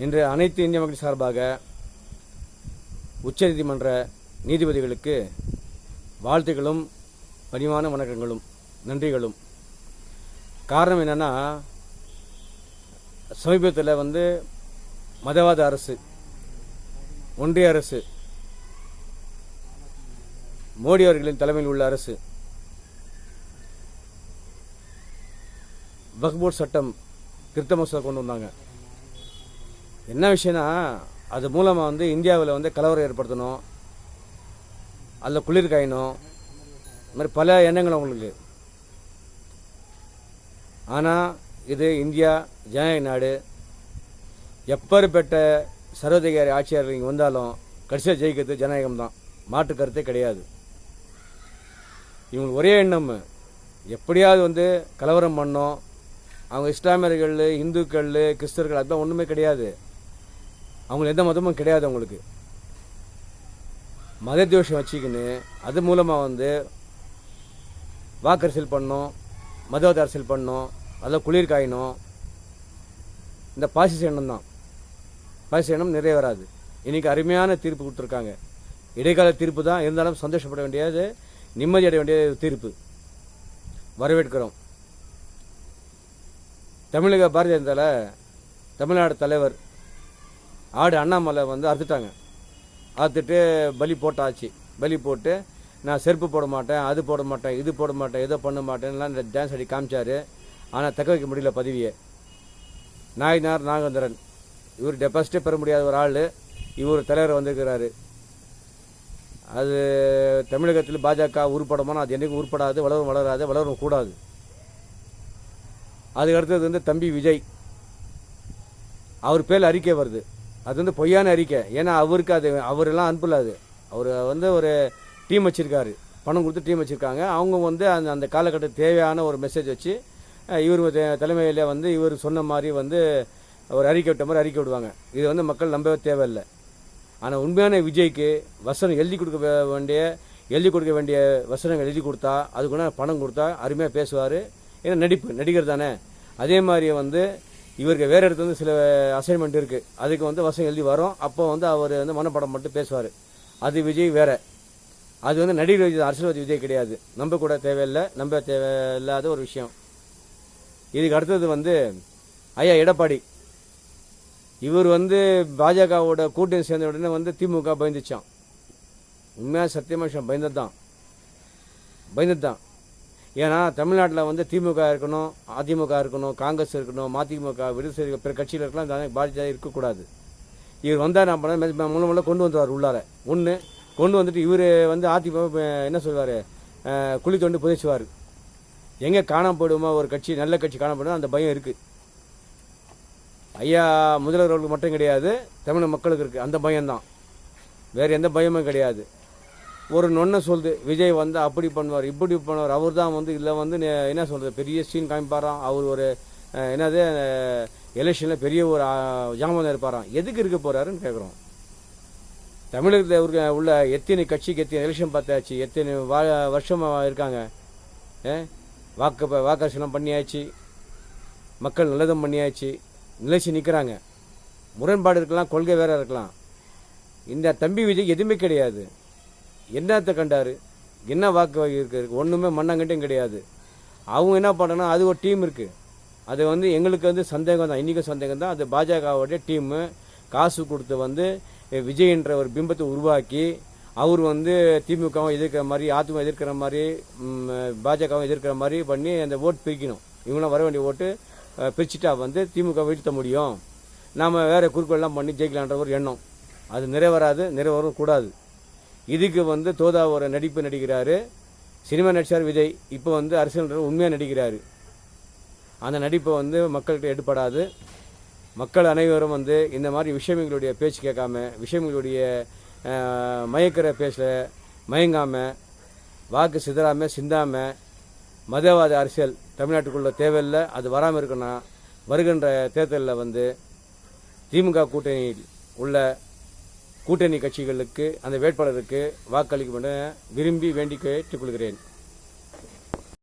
இன்று அனைத்து இந்திய மக்கள் சார்பாக உச்சநீதிமன்ற நீதிபதிகளுக்கு வாழ்த்துக்களும் பணிவான வணக்கங்களும் நன்றிகளும். காரணம் என்னன்னா, சமீபத்தில் மதவாத அரசு, ஒன்றிய அரசு, மோடி அவர்களின் தலைமையில் உள்ள அரசு வக்ஃப் போர்டு சட்டம் திருத்த மசோதா கொண்டு வந்தாங்க. என்ன விஷயம்னா, அது மூலமாக இந்தியாவில் கலவரம் ஏற்படுத்தணும், அதில் குளிர் காயணும், இந்த மாதிரி பல எண்ணங்கள் அவங்களுக்கு. ஆனால் இது இந்தியா ஜனநாயக நாடு. எப்பேற்பட்ட சர்வாதிகாரி ஆட்சியாளர் இங்கே வந்தாலும் கடைசியாக ஜெயிக்கிறது ஜனநாயகம் தான், மாற்று கருத்தே கிடையாது. இவங்களுக்கு ஒரே எண்ணம், எப்படியாவது கலவரம் பண்ணோம். அவங்க இஸ்லாமியர்கள், இந்துக்கள், கிறிஸ்தவர்கள் அதுதான் ஒன்றுமே கிடையாது. அவங்களுக்கு எந்த மதமும் கிடையாது. அவங்களுக்கு மத தோஷம் வச்சுக்கின்னு அது மூலமாக வாக்கரசியல் பண்ணோம், மதவாத அரசியல் பண்ணோம், அதில் குளிர் காயணும். இந்த பாசிச எண்ணம் தான், பாசிச எண்ணம் நிறைவேறாது. இன்றைக்கி அருமையான தீர்ப்பு கொடுத்துருக்காங்க. இடைக்கால தீர்ப்பு தான், இருந்தாலும் சந்தோஷப்பட வேண்டியது, நிம்மதி அடைய வேண்டிய தீர்ப்பு. வரவேற்கிறோம். தமிழக பாரதிய ஜனதாவில் தமிழ்நாடு தலைவர் ஆடு அண்ணாமலை அறுத்துட்டாங்க. அறுத்துட்டு பலி போட்டாச்சு. பலி போட்டு நான் செருப்பு போட மாட்டேன், அது போட மாட்டேன், இது போட மாட்டேன், எதோ பண்ண மாட்டேன்லாம் இந்த டான்ஸ் ஆடி காமிச்சார். ஆனால் தக்க வைக்க முடியல பதவியை. நாயனார் நாகேந்திரன் இவர் டெபாசிட்டே பெற முடியாத ஒரு ஆள், இவர் தலைவர் வந்திருக்கிறாரு. அது தமிழகத்தில் பாஜக உருப்படமான, அது என்றைக்கும் உருப்படாது, வளரும் வளராது, வளரும் கூடாது. அதுக்கு அடுத்தது தம்பி விஜய், அவர் பேரில் அறிக்கை வருது. அது பொய்யான அறிக்கை. ஏன்னா அவருக்கு அது அவரெல்லாம் அனுப்பலாது. அவர் ஒரு டீம் வச்சுருக்காரு, பணம் கொடுத்து டீம் வச்சுருக்காங்க. அவங்க அந்த காலகட்டத்தில் தேவையான ஒரு மெசேஜ் வச்சு இவர் தலைமையில் இவர் சொன்ன மாதிரி ஒரு அறிக்கை விட்ட மாதிரி அறிக்கை விடுவாங்க. இது மக்கள் நம்பவே தேவையில்லை. ஆனால் உண்மையான விஜய்க்கு வசனம் எழுதி கொடுக்க வேண்டிய வசனங்கள் எழுதி கொடுத்தா, அதுக்குள்ள பணம் கொடுத்தா அருமையாக பேசுவார். ஏன்னா நடிகர் தானே. அதே மாதிரி இவருக்கு வேறு இடத்துல சில அசைன்மெண்ட் இருக்குது, அதுக்கு வசனம் எழுதி வரும். அப்போ அவர் மனப்படம் மட்டும் பேசுவார். அது விஜய் வேறு. அது நடிகர் விஜய், அரசியல்வாதி விஜய் கிடையாது. நம்ப கூட தேவையில்லை, நம்ப தேவையில்லாத ஒரு விஷயம். இதுக்கு அடுத்தது ஐயா எடப்பாடி, இவர் பாஜகவோட கூட்டணி சேர்ந்த உடனே திமுக பயந்துச்சான். உண்மையாக சத்தியமாக விஷயம், பயந்தது தான். ஏன்னா தமிழ்நாட்டில் திமுக இருக்கணும், அதிமுக இருக்கணும், காங்கிரஸ் இருக்கணும், மதிமுக, விடுதலை பிற கட்சியில் இருக்கலாம், பாஜக இருக்கக்கூடாது. இவர் வந்தால் நான் பண்ண மூலம் கொண்டு வந்துடுவார் உள்ளார. ஒன்று கொண்டு வந்துட்டு இவர் அதிமுக என்ன சொல்வார், குழி தோண்டி புதைச்சுவார். எங்கே காணாம போயிடுமா ஒரு கட்சி, நல்ல கட்சி காணாம போயிடும், அந்த பயம் இருக்குது. ஐயா முதல்வர்களுக்கு மட்டும் கிடையாது, தமிழ் மக்களுக்கு இருக்குது அந்த பயம்தான். வேறு எந்த பயமும் கிடையாது. ஒரு நொன்னை சொல்லுது, விஜய் அப்படி பண்ணுவார், இப்படி பண்ணுவார், அவர் தான் இதில் என்ன சொல்கிறது, பெரிய சீன் காமிப்பாராம். அவர் ஒரு என்னது எலெக்ஷனில் பெரிய ஒரு ஜாமன் இருப்பாராம். எதுக்கு இருக்க போகிறாருன்னு கேட்குறோம். தமிழகத்தில் உள்ள எத்தனை கட்சிக்கு எத்தனை எலெக்ஷன் பார்த்தாச்சு, எத்தனை வருஷமாக இருக்காங்க. வாக்கரசெல்லாம் பண்ணியாச்சு, மக்கள் நல்லதும் பண்ணியாச்சு, நிலைச்சி நிற்கிறாங்க. முரண்பாடு இருக்கலாம், கொள்கை வேற இருக்கலாம். இந்த தம்பி விஜய் எதுவுமே கிடையாது. என்னத்தை கண்டார், என்ன வாக்கு வகை இருக்குது, ஒன்றுமே மண்ணாங்கட்டையும் கிடையாது. அவங்க என்ன பண்ணுறோன்னா, அது ஒரு டீம் இருக்குது. அது எங்களுக்கு சந்தேகம் தான், இன்றைக்கும் சந்தேகம் தான். அது பாஜகவோடைய டீமு காசு கொடுத்து விஜய்ன்ற ஒரு பிம்பத்தை உருவாக்கி, அவர் திமுகவும் எதிர்க்கிற மாதிரி, அதிமுக எதிர்க்கிற மாதிரி, பாஜகவும் எதிர்க்கிற மாதிரி பண்ணி அந்த ஓட்டு பிரிக்கணும். இவங்களாம் வர வேண்டிய ஓட்டு பிரிச்சுட்டா திமுக வீழ்த்த முடியும், நாம் வேறு குறுக்கெல்லாம் பண்ணி ஜெயிக்கலான்ற ஒரு எண்ணம். அது நிறைவேறாது, நிறைவேறவும் கூடாது. இதுக்கு தோதா ஒரு நடிப்பு நடிக்கிறாரு. சினிமா நடிச்சார் விஜய், இப்போ அரசியல் உண்மையாக நடிக்கிறாரு. அந்த நடிப்பை மக்கள்கிட்ட எடுப்படாது. மக்கள் அனைவரும் இந்த மாதிரி விஷயங்களுடைய பேச்சு கேட்காம, விஷயங்களுடைய மயக்கிற பேச்சில் மயங்காமல், வாக்கு சிந்தாமல், மதவாத அரசியல் தமிழ்நாட்டுக்குள்ள தேவையில்லை. அது வராமல் இருக்குன்னா வருகின்ற தேர்தலில் திமுக கூட்டணியில் உள்ள கூட்டணி கட்சிகளுக்கு, அந்த வேட்பாளருக்கு வாக்களிக்கும் என விரும்பி வேண்டிக் கேட்டுக்கொள்கிறேன்.